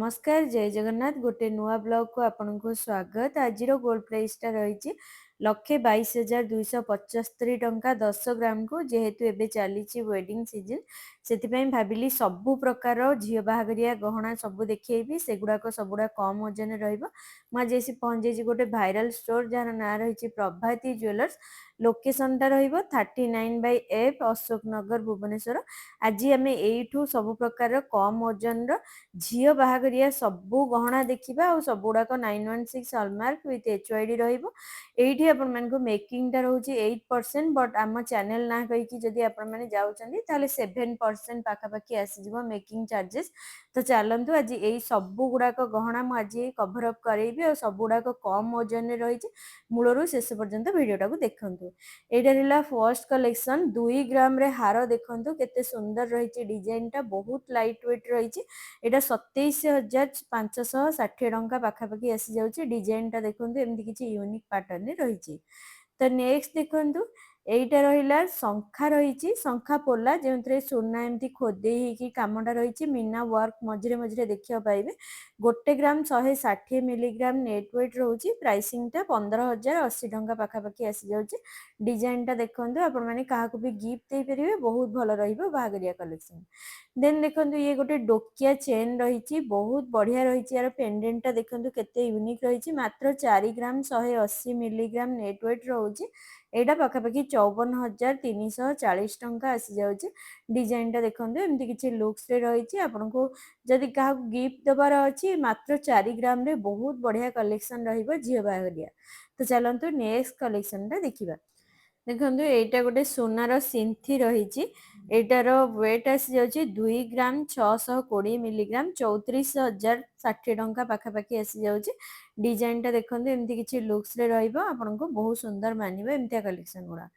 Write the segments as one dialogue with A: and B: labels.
A: नमस्कार जय जगन्नाथ गोटे नुआ ब्लॉग को आपन को स्वागत। आज गोल्ड प्राइस टा रही 1,22,275 टंका 10 ग्राम को जेहेतु एबे चली वेडिंग सीजन से भाविली सबु प्रकार झील बाहागरिया गहना सबू देखी सेगुड़ाक सबुड़ा कम ओजन रही पहुंचे गोटे भाइराल स्टोर जार ना रही प्रभाती ज्वेलर्स लोकेशन टा रही 39/F अशोक नगर भुवनेश्वर। आज आम यू सब प्रकार कम ओजन झील बाहागरिया सबू गहना देखा और सबुड़ाक 916 हॉलमार्क विथ HYD रही मेकिंग टा रोचे 8% बट आम चैनल ना कहीकि जदि आपण मैंने जाउछंदी ताले 7% पाखापाखी आसीजिवो मेकिंग चार्जेस। तो चलतु आज यही सबू गुड़ाक गहना मुझे आज कभर अप करेबी और सब गुड़ाक कम ओजन रही मूलर शेष पर्यंत भिडटा को देखु। यहाँ फर्स्ट कलेक्शन 2 ग्राम रे हार देखु केते सुंदर रही डिजाइन टा बहुत लाइट वेट रही। यहाँ 27,560 टंका पाखापाखि आसी जाऊँगी। डिजाइन टा देखो एमती किसी यूनिक पैटर्न रही। तो नेक्स्ट देखु एटा रहा शंखा रही शंखा पोला जो सुना एमती खोदे कामटा रही मीना वर्क मझे मझे देखा पाइबे। 1 ग्राम 160 मिलीग्राम नेट वेट रोचे प्राइसिंग टा 15,080 टंका पाखापाखि आसी जाऊँगी। डिजाइन टा देखो आपण मैंने क्या भी गिफ्ट दे पारे बहुत भल रहा कलेक्शन। देन देखो ये गोटे डोकिया चेन रही बहुत बढ़िया रही यार पेंडेंट टा देखो केते यूनिक रही मात्र 4 ग्राम 180 मिलीग्राम नेट वेट रोचे। यहाँ पखापाखि 54,340 टंका आसी जाऊँगी। डिजाइन टा देखो एमती किसी लुक्स रही आपन को जदि क्या गिफ्ट देवार अच्छी मात्र 4 ग्राम रे बहुत बढ़िया कलेक्शन रही बाहरिया। तो चलतु नेक्स्ट कलेक्शन टा देखा। देखो यहाँ गोटे सोनार सिंथी रही एटार वेट आसी जाऊँगी 2 ग्राम 620 मिलीग्राम 34,060 टंका पाखापाखि आसी जाऊँगी। डिजाइन टा देखो एमती किसी लुक्स आपन को बहुत सुंदर मानिबा एमतिया कलेक्शन गुड़ा।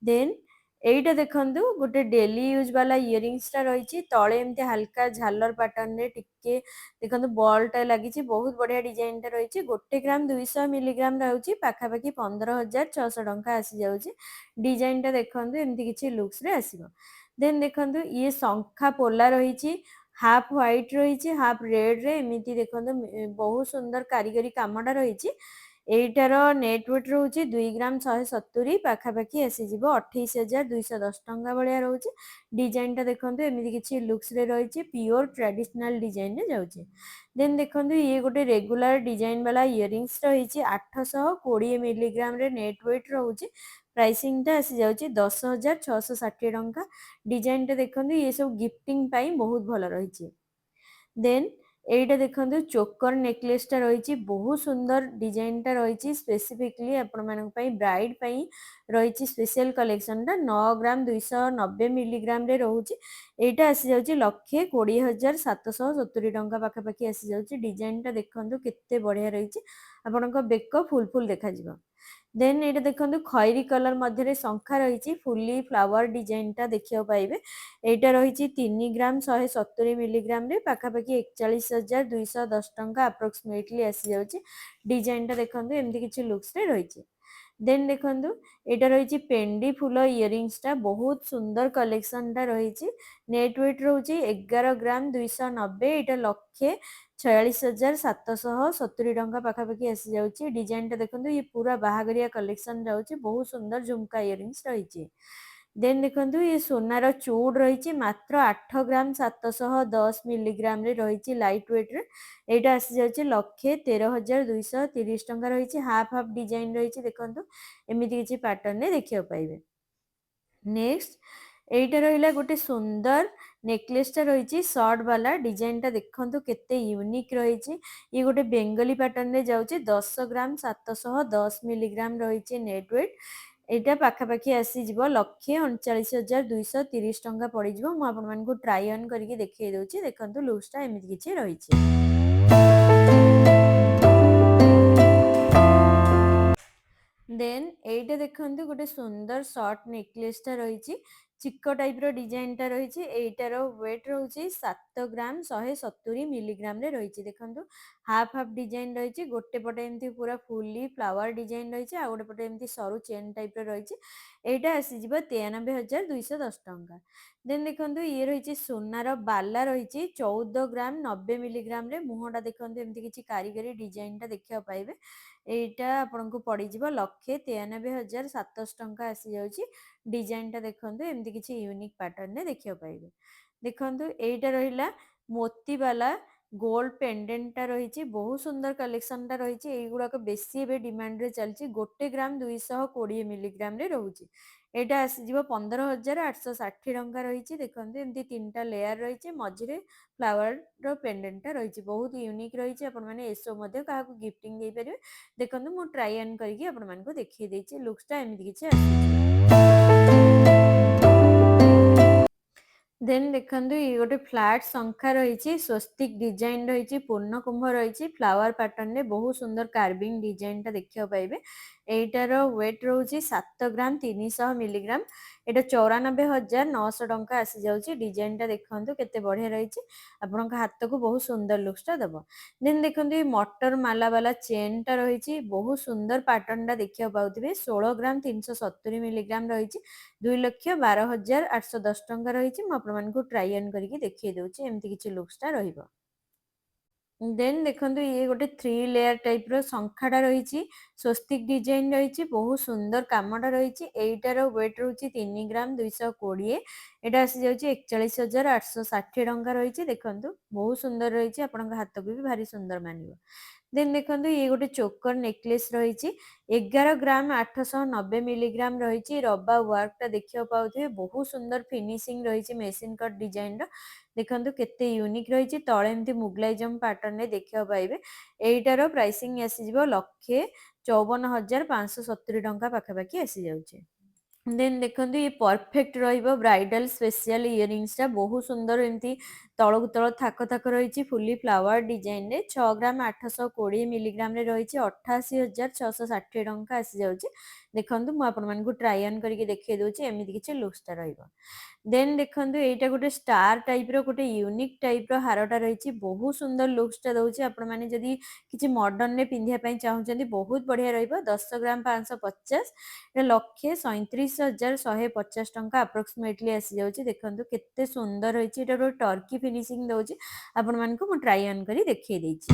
A: देन एटा देखु गोटे डेली यूज वाला इयरिंग्स टा रही तले एमती हल्का झालर पैटर्न रे टिके देखो बॉल टा लगी बहुत बढ़िया डिजाइन टा रही 1 ग्राम 200 मिलीग्राम रही पाखापाखि 15,600 टंका आसी जाऊँगी। डिजाइन टा देखो एमती किसी लुक्स रे आसीबो। देन देखो ये शंखा पोला रही हाफ व्हाइट रही हाफ रेड रे एमती देखो बहुत सुंदर कारीगरी कामटा रही। एटार नेट वेट रोचे 2 ग्राम 170 पाखापाखि आसीज 28,210 टंका भाया रोचे। डिजाइन टा देखो एमती किसी लुक्स रे रही प्योर ट्रेडिशनल डिजाइन रे जाऊँगी। देन देखो ये गोटे रेगुलर डिजाइन वाला इयरिंग्स रही 820 मिलीग्राम रे नेट वेट रोचे प्राइसिंग टा आसी जाऊँगी 10,660 टंका। डिजाइन टा देखो ये सब गिफ्टिंग पाई बहुत भल रही। देन एटा देखो चोकर नेकलेस टा रही बहुत सुंदर डिजाइन टा रही स्पेसिफिकली आपण मानी ब्राइड रही स्पेशल कलेक्शन टा 9 ग्राम 290 मिलीग्राम रे रोचे। एटा आसी जाऊँगी 1,20,770 टंका पाखापाखि आसी जाऊँगी। डिजाइन टा देखो केते बढ़िया रही आपण बेक फुल फुल देखा जिवो। देन ये देखो खैरी कलर मध्य शंखा रही फुली फ्लावर डिजाइन टा देखा पाइबे। यहाँ रही 3 ग्राम 170 मिलीग्राम रे पाखापाखि 41,210 टंका अप्रोक्सीमेटली आसी जाऊँगी। डिजाइन टा देखो एमती किसी लुक्स रे रही। देन देखो यहाँ रही पेंडी फुल इयरिंग्स टा बहुत सुंदर कलेक्शन टा रही नेट वेट रोचे 11 ग्राम 290 यहाँ 1,46,770 टंका पाखापाखि आसी जाऊँगी। डिजाइन टा देखो ये पूरा बाहागरिया कलेक्शन जाऊँगी बहुत सुंदर झुमका इयरिंग्स रही। देन देखो ये सोनार चूड़ रही मात्र 8 ग्राम 710 मिलीग्राम रे रही लाइट वेट रे। यहाँ आसी जाऊँगी 1,13,230 टंका रही हाफ हाफ डिजाइन रही देखो एमती किसी पैटर्न रे देखा पाइबे। नेक्स्ट एटा रहिला गोटे सुंदर नेकलेस टा रही शॉर्ट वाला डिजाइन टा देखो केते यूनिक रही। ये गोटे बेंगली पैटर्न रे जाऊँगी 10 ग्राम 710 मिलीग्राम रही नेट वेट। यहाँ पाखापाखि आसीज 1,39,230 टंका पड़ जाए। मुझे ट्राई ऑन करके देखा दूसरी देखो लुक्स टा एमती किसी रही। ଦେନ୍ ଏଇଟା ଦେଖନ୍ତୁ ଗୋଟେ ସୁନ୍ଦର ସର୍ଟ ନେକଲେସଟା ରହିଛି। ଚିକ ଟାଇପର ଡିଜାଇନଟା ରହିଛି। ଏଇଟାର ୱେଟ୍ ରହୁଛି 7 ଗ୍ରାମ 170 ମିଲିଗ୍ରାମରେ ରହିଛି। ଦେଖନ୍ତୁ ହାଫ୍ ହାଫ୍ ଡିଜାଇନ ରହିଛି। ଗୋଟେ ପଟେ ଏମିତି ପୁରା ଫୁଲି ଫ୍ଲାୱାର ଡିଜାଇନ ରହିଛି, ଆଉ ଗୋଟେ ପଟେ ଏମିତି ସରୁ ଚେନ୍ ଟାଇପର ରହିଛି। ଏଇଟା ଆସିଯିବ 93,210 ଟଙ୍କା। ଦେନ୍ ଦେଖନ୍ତୁ ଇଏ ରହିଛି ସୁନାର ବାଲା ରହିଛି 14 ଗ୍ରାମ 90 ମିଲିଗ୍ରାମରେ। ମୁହଁଟା ଦେଖନ୍ତୁ ଏମିତି କିଛି କାରିଗରୀ ଡିଜାଇନଟା ଦେଖିବାକୁ ପାଇବେ। ଏଇଟା ଆପଣଙ୍କୁ ପଡ଼ିଯିବ 1,93,700 ଟଙ୍କା ଆସିଯାଉଛି। ଡିଜାଇନଟା ଦେଖନ୍ତୁ ଏମିତି କିଛି ୟୁନିକ୍ ପାଟର୍ନରେ ଦେଖିବାକୁ ପାଇବେ। ଦେଖନ୍ତୁ ଏଇଟା ରହିଲା ମୋତିବାଲା ଗୋଲ୍ଡ ପେଣ୍ଡେଣ୍ଟଟା ରହିଛି। ବହୁତ ସୁନ୍ଦର କଲେକ୍ସନଟା ରହିଛି। ଏଇଗୁଡ଼ାକ ବେଶୀ ଏବେ ଡିମାଣ୍ଡରେ ଚାଲିଛି। 1 ଗ୍ରାମ 220 ମିଲିଗ୍ରାମରେ ରହୁଛି। ଏଇଟା ଆସିଯିବ 15,860 ଟଙ୍କା ରହିଛି। ଦେଖନ୍ତୁ ଏମିତି 3ଟା ଲେୟାର ରହିଛି, ମଝିରେ ଫ୍ଲାୱାରର ପେଣ୍ଡେଣ୍ଟଟା ରହିଛି। ବହୁତ ୟୁନିକ୍ ରହିଛି। ଆପଣମାନେ ଏସବୁ ମଧ୍ୟ କାହାକୁ ଗିଫ୍ଟିଂ ଦେଇପାରିବେ। ଦେଖନ୍ତୁ ମୁଁ ଟ୍ରାଇ ଅନ୍ କରିକି ଆପଣମାନଙ୍କୁ ଦେଖେଇ ଦେଇଛି। ଲୁକ୍ସଟା ଏମିତି କିଛି ଆସୁଛି। ଦେନ୍ ଦେଖନ୍ତୁ ଇଏ ଗୋଟେ ଫ୍ଲାଟ୍ ଶଙ୍ଖା ରହିଛି। ସ୍ୱସ୍ତିକ ଡିଜାଇନ ରହିଛି, ପୂର୍ଣ୍ଣ କୁମ୍ଭ ରହିଛି, ଫ୍ଲାୱାର ପାଟର୍ନରେ ବହୁତ ସୁନ୍ଦର କାର୍ଭିଂ ଡିଜାଇନଟା ଦେଖିବାକୁ ପାଇବେ। ଏଇଟାର ୱେଟ୍ ରହୁଛି 7 ଗ୍ରାମ 300 ମିଲିଗ୍ରାମ। ଏଇଟା 94,900 ଟଙ୍କା ଆସିଯାଉଛି। ଡିଜାଇନଟା ଦେଖନ୍ତୁ କେତେ ବଢ଼ିଆ ରହିଛି। ଆପଣଙ୍କ ହାତକୁ ବହୁତ ସୁନ୍ଦର ଲୁକ୍ସଟା ଦେବ। ଦେନ୍ ଦେଖନ୍ତୁ ଏଇ ମଟର ମାଲା ବାଲା ଚେନ୍ଟା ରହିଛି। ବହୁତ ସୁନ୍ଦର ପାଟର୍ନଟା ଦେଖିବାକୁ ପାଉଥିବେ। 16 ଗ୍ରାମ 370 ମିଲିଗ୍ରାମ ରହିଛି। 2,12,810 ଟଙ୍କା ରହିଛି। ମୁଁ ଆପଣମାନଙ୍କୁ ଟ୍ରାଇ ଅନ୍ କରିକି ଦେଖେଇ ଦେଉଛି। ଏମିତି କିଛି ଲୁକ୍ସଟା ରହିବ। ଦେନ୍ ଦେଖନ୍ତୁ ଇଏ ଗୋଟେ 3 ଲେୟାର ଟାଇପର ଶଙ୍ଖାଟା ରହିଛି। ସ୍ୱସ୍ତିକ ଡିଜାଇନ ରହିଛି। ବହୁତ ସୁନ୍ଦର କାମଟା ରହିଛି। ଏଇଟାର ୱେଟ୍ ରହୁଛି 3 ଗ୍ରାମ 220। ଏଇଟା ଆସିଯାଉଛି 41,860 ଟଙ୍କା ରହିଛି। ଦେଖନ୍ତୁ ବହୁତ ସୁନ୍ଦର ରହିଛି। ଆପଣଙ୍କ ହାତକୁ ବି ଭାରି ସୁନ୍ଦର ମାନିବ। ଦେନ୍ ଦେଖନ୍ତୁ ଇଏ ଗୋଟେ ଚୋକର ନେକଲେସ୍ ରହିଛି। 11 ଗ୍ରାମ 890 ମିଲିଗ୍ରାମ ରହିଛି। ରବା ୱାର୍କଟା ଦେଖିବାକୁ ପାଉଥିବେ। ବହୁତ ସୁନ୍ଦର ଫିନିସିଂ ରହିଛି ମେସିନ କଟ୍ ଡିଜାଇନର। ଦେଖନ୍ତୁ କେତେ ୟୁନିକ୍ ରହିଛି। ତଳେ ଏମିତି ମୁଗଲାଇଜମ ପାଟର୍ନରେ ଦେଖିବାକୁ ପାଇବେ। ଏଇଟାର ପ୍ରାଇସିଂ ଆସିଯିବ 1,54,570 ଟଙ୍କା ପାଖାପାଖି ଆସିଯାଉଛି। ଦେନ୍ ଦେଖନ୍ତୁ ଇଏ ପରଫେକ୍ଟ ରହିବ ବ୍ରାଇଡାଲ ସ୍ପେଶିଆଲ ଇୟରିଙ୍ଗସଟା। ବହୁତ ସୁନ୍ଦର ଏମିତି ତଳକୁ ତଳ ଥାକ ଥାକ ରହିଛି ଫୁଲି ଫ୍ଲାୱାର ଡିଜାଇନରେ। 6 ଗ୍ରାମ 820 ମିଲିଗ୍ରାମରେ ରହିଛି। 88,660 ଟଙ୍କା ଆସିଯାଉଛି। ଦେଖନ୍ତୁ ମୁଁ ଆପଣମାନଙ୍କୁ ଟ୍ରାଇ ଅନ୍ କରିକି ଦେଖେଇ ଦେଉଛି। ଏମିତି କିଛି ଲୁକ୍ସଟା ରହିବ। ଦେନ୍ ଦେଖନ୍ତୁ ଏଇଟା ଗୋଟେ ଷ୍ଟାର ଟାଇପର ଗୋଟେ ୟୁନିକ୍ ଟାଇପର ହାରଟା ରହିଛି। ବହୁତ ସୁନ୍ଦର ଲୁକ୍ସଟା ଦେଉଛି। ଆପଣମାନେ ଯଦି କିଛି ମଡର୍ଣ୍ଣରେ ପିନ୍ଧିବା ପାଇଁ ଚାହୁଁଛନ୍ତି ବହୁତ ବଢ଼ିଆ ରହିବ। 10 ଗ୍ରାମ 550। ଏଇଟା 1,37,150 ଟଙ୍କା ଆପ୍ରୋକ୍ସିମେଟଲି ଆସିଯାଉଛି। ଦେଖନ୍ତୁ କେତେ ସୁନ୍ଦର ରହିଛି। ଏଇଟା ଗୋଟେ ଟର୍କି ଫିନିସିଂ ଦେଉଛି। ଆପଣମାନଙ୍କୁ ମୁଁ ଟ୍ରାଇ ଅନ୍ କରି ଦେଖେଇ ଦେଇଛି।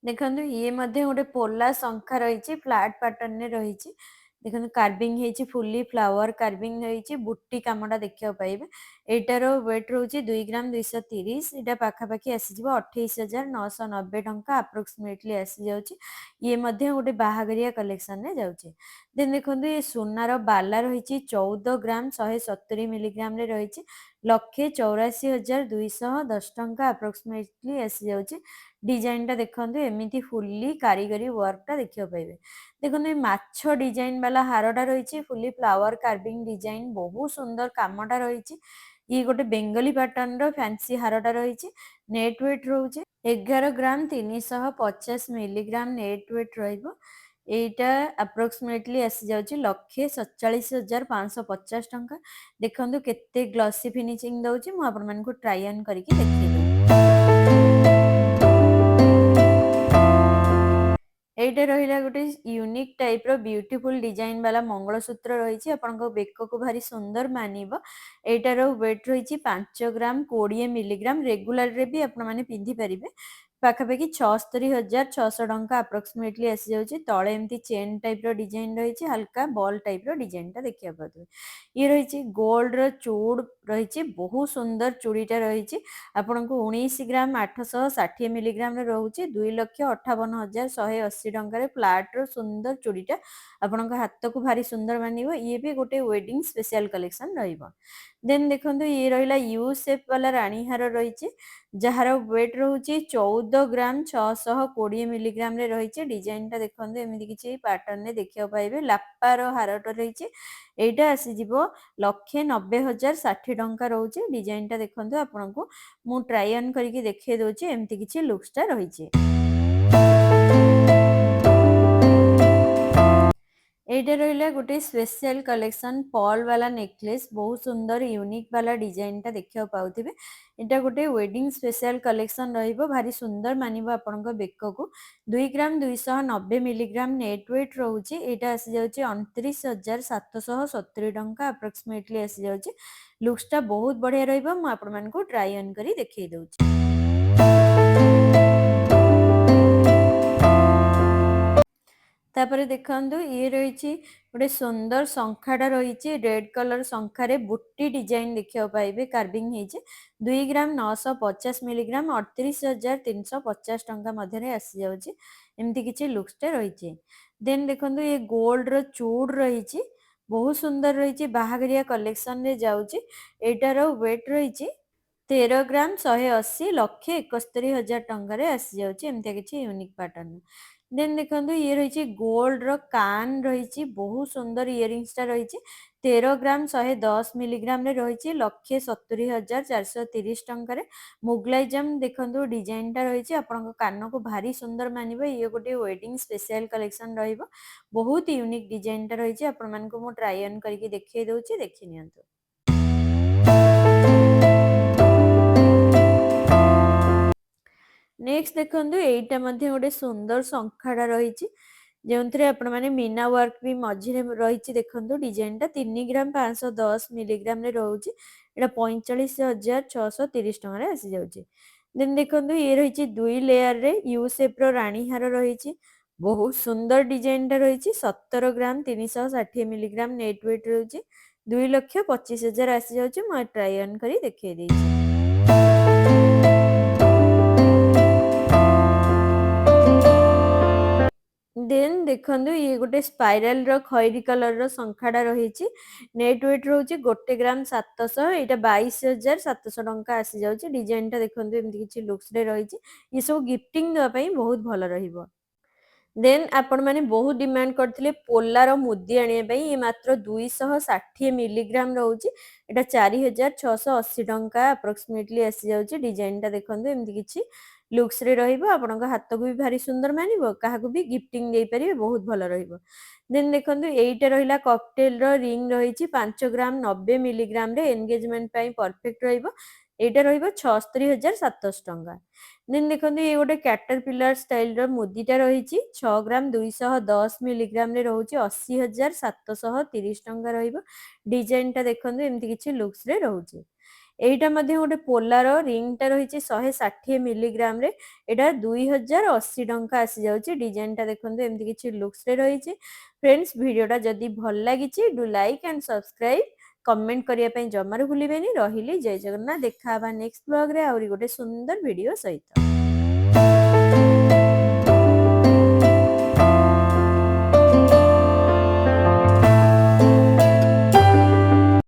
A: ଦେଖନ୍ତୁ ଇଏ ମଧ୍ୟ ଗୋଟେ ପୋଲା ଶଙ୍ଖା ରହିଛି। ଫ୍ଲାଟ୍ ପାଟର୍ନରେ ରହିଛି। ଦେଖନ୍ତୁ କାର୍ଭିଂ ହେଇଛି, ଫୁଲି ଫ୍ଲାୱାର କାର୍ଭିଂ ରହିଛି। ବୁଟି କାମଟା ଦେଖିବାକୁ ପାଇବେ। ଏଇଟାର ୱେଟ୍ ରହୁଛି 2 ଗ୍ରାମ 230। ଏଇଟା ପାଖାପାଖି ଆସିଯିବ 28,990 ଟଙ୍କା ଆପ୍ରୋକ୍ସିମେଟଲି ଆସିଯାଉଛି। ଇଏ ମଧ୍ୟ ଗୋଟେ ବାହାଘରିଆ କଲେକ୍ସନରେ ଯାଉଛି। ଦେନ୍ ଦେଖନ୍ତୁ ଏ ସୁନାର ବାଲା ରହିଛି। 14 ଗ୍ରାମ 170 ମିଲିଗ୍ରାମରେ ରହିଛି। 1,84,210 ଟଙ୍କା ଆପ୍ରୋକ୍ସିମେଟଲି ଆସିଯାଉଛି। ଡିଜାଇନଟା ଦେଖନ୍ତୁ ଏମିତି ଫୁଲି କାରିଗରୀ ୱାର୍କଟା ଦେଖିବାକୁ ପାଇବେ। ଦେଖନ୍ତୁ ଏ ମାଛ ଡିଜାଇନ ବାଲା ହାରଟା ରହିଛି। ଫୁଲି ଫ୍ଲାୱାର କାର୍ଭିଂ ଡିଜାଇନ, ବହୁତ ସୁନ୍ଦର କାମଟା ରହିଛି। ଇଏ ଗୋଟେ ବେଙ୍ଗଲୀ ପାଟର୍ନର ଫ୍ୟାନ୍ସି ହାରଟା ରହିଛି। ନେଟ୍ ୱେଟ୍ ରହୁଛି 11 ଗ୍ରାମ 350 ମିଲିଗ୍ରାମ ନେଟ୍ ୱେଟ୍ ରହିବ। ଏଇଟା ଆପ୍ରୋକ୍ସିମେଟଲି ଆସିଯାଉଛି 1,47,550 ଟଙ୍କା। ଦେଖନ୍ତୁ କେତେ ଗ୍ଲସି ଫିନିସିଂ ଦେଉଛି। ମୁଁ ଆପଣମାନଙ୍କୁ ଟ୍ରାଇ ଅନ୍ କରିକି ଦେଖେଇ ଦେଉଛି। ଏଇଟା ରହିଲା ଗୋଟେ ୟୁନିକ୍ ଟାଇପର ବ୍ୟୁଟିଫୁଲ ଡିଜାଇନ ବାଲା ମଙ୍ଗଳସୂତ୍ର ରହିଛି। ଆପଣଙ୍କ ବେକକୁ ଭାରି ସୁନ୍ଦର ମାନିବ। ଏଇଟାର ୱେଟ୍ ରହିଛି 5 ଗ୍ରାମ 20 ମିଲିଗ୍ରାମ। ରେଗୁଲାରରେ ବି ଆପଣମାନେ ପିନ୍ଧିପାରିବେ। ପାଖାପାଖି 73,600 ଟଙ୍କା ଆପ୍ରୋକ୍ସିମେଟଲି ଆସିଯାଉଛି। ତଳେ ଏମିତି ଚେନ୍ ଟାଇପର ଡିଜାଇନ ରହିଛି। ହାଲକା ବଲ୍ ଟାଇପର ଡିଜାଇନଟା ଦେଖିବାକୁ ପାଉଥିବେ। ଇଏ ରହିଛି ଗୋଲ୍ଡର ଚୁଡ଼ ରହିଛି। ବହୁତ ସୁନ୍ଦର ଚୁଡ଼ିଟା ରହିଛି। ଆପଣଙ୍କୁ 19 ଗ୍ରାମ 860 ମିଲିଗ୍ରାମରେ ରହୁଛି। 2,58,180 ଟଙ୍କାରେ ଫ୍ଲାଟ୍ର ସୁନ୍ଦର ଚୁଡ଼ିଟା ଆପଣଙ୍କ ହାତକୁ ଭାରି ସୁନ୍ଦର ମାନିବ। ଇଏ ବି ଗୋଟେ ୱେଡିଂ ସ୍ପେଶିଆଲ କଲେକ୍ସନ ରହିବ। ଦେନ୍ ଦେଖନ୍ତୁ ଇଏ ରହିଲା ୟୁ ସେପ୍ ବାଲା ରାଣୀ ହାର ରହିଛି, ଯାହାର ୱେଟ୍ ରହୁଛି 14 ଗ୍ରାମ 620 ମିଲିଗ୍ରାମରେ ରହିଛି। ଡିଜାଇନଟା ଦେଖନ୍ତୁ ଏମିତି କିଛି ପାଟର୍ନରେ ଦେଖିବାକୁ ପାଇବେ। ଲାପାର ହାରଟା ରହିଛି। एटा आसीजिवो 1,90,60 टंका रोचे। डिजाइन टा देखंतु आपनको मु ट्राई ऑन करके देखे दोची एमती किछि लुक्स टा रहिछि। एटा रहिला गोटे स्पेशल कलेक्शन पर्ल वाला नेकलेस बहुत सुंदर यूनिक वाला डिजाइन टा देखियो पाउथिबे। एटा गोटे वेडिंग स्पेशल कलेक्शन रहिबो भारी सुंदर मानिबो आपनको बेक को 2 ग्राम 290 मिलीग्राम नेट वेट रहउची। एटा आसी जाउची 29,770 टंका अप्रोक्सीमेटली आसी जाउची। लुक्स टा बहुत बढ़िया रहिबो मु आपन मानको ट्राई ऑन करी देखै दउची। तापर देखंतु ये रही गोटे सुंदर शंखाटा रही रेड कलर शंखारे बुट्टी डिजाइन देखा पाइबे कार्विंग होइचे 2 ग्राम 950 मिलीग्राम 38,350 टंका मध्य आसी जाउची। एमती किछि लुक्स टे रही। देन देखंतु ये गोल्ड रो चूड़ रही बहुत सुंदर रही बाहागरिया कलेक्शन रे जाउची। एटार वेट रही 13 ग्राम 180 लक्षे 71,000 टंका आसी जाउची। एमती किछि यूनिक पैटर्न। देन देखंतु ये रही गोल्ड रो कान रही बहुत सुंदर इयरिंग्स टा रही 13 ग्राम 110 मिलीग्राम रे रही 1,70,430 टंका। मुगलाइजम देखंतु डिजाइन टा रही आपन कान को भारी सुंदर मानिबो। ये गोटे वेडिंग स्पेशल कलेक्शन रहिबो बहुत यूनिक डिजाइन टा रही आपन मान को मु ट्राई ऑन करके देखै दउची देखि नियंतु। नेक्स्ट देखंतु एटा मध्ये गोटे सुंदर शंखाटा रही जो आपण मैंने मीना वर्क भी मझे रही देखो डिजाइन टा 3 ग्राम 510 मिलीग्राम रोचे। यहाँ 45,630 टकर आसी जाऊँगी। देन देखो ये रही 2 लेयर रे यू शेप राणी हार रही बहुत सुंदर डिजाइन टा रही 17 ग्राम 360 मिलीग्राम नेट वेट रोचे 2,25,000 आसी जाऊँगी। मैं ट्राई ऑन करी देखे देइछि। देन देखंतु ये गोटे स्पाइराल रो खैरी कलर रो संखाड़ा रही नेट वेट रोचे 1 ग्राम 700 एटा 22,700 टंका आसी जाउची। डिजाइन टा देखंतु एमती किछि लुक्स रे रही ये सब गिफ्टिंग दवा पई बहुत भलो रहिबो। देन आपण माने बहुत डिमांड करथिले पोलार मुदी आनिया पई ये मात्र 260 मिलीग्राम रहउची। एटा 4,680 टंका अप्रोक्सीमेटली आसी जाउची। डिजाइन टा देखंतु एमती किछि लुक्स रे रहिबो आपनका हाथ को भी भारी सुंदर मानिबो काहा को भी गिफ्टिंग दे परिबे बहुत भलो रहिबो। देन देखंतु एइटा रहिला कॉकटेल रो रिंग रहिची 5 ग्राम 90 मिलीग्राम रे एंगेजमेंट पई परफेक्ट रहिबो। एइटा रहिबो 76,700 टंका। देन देखंतु ये गोटे कैटरपिलर स्टाइल रो मुदीटा रहिची 6 ग्राम 210 मिलीग्राम रे रहउची 80,730 टंका रहिबो। डिजाइन टा देखंतु एमती किछि लुक्स रे रहउची। एइटा मध्ये गोटे पोलार रिंग टा रही 160 मिलीग्राम रे एटा 2,080 टंका आसी जाउची। डिजाइन टा देखंतु एमती किछि लुक्स रे रही। फ्रेंड्स वीडियोटा जदि भल लागिछि do like and subscribe comment करिया पई जमार भूलिबेनी। रहिली जय जगन्नाथ। देखा बा नेक्स्ट ब्लॉग रे आउरी गोटे सुंदर वीडियो सहित।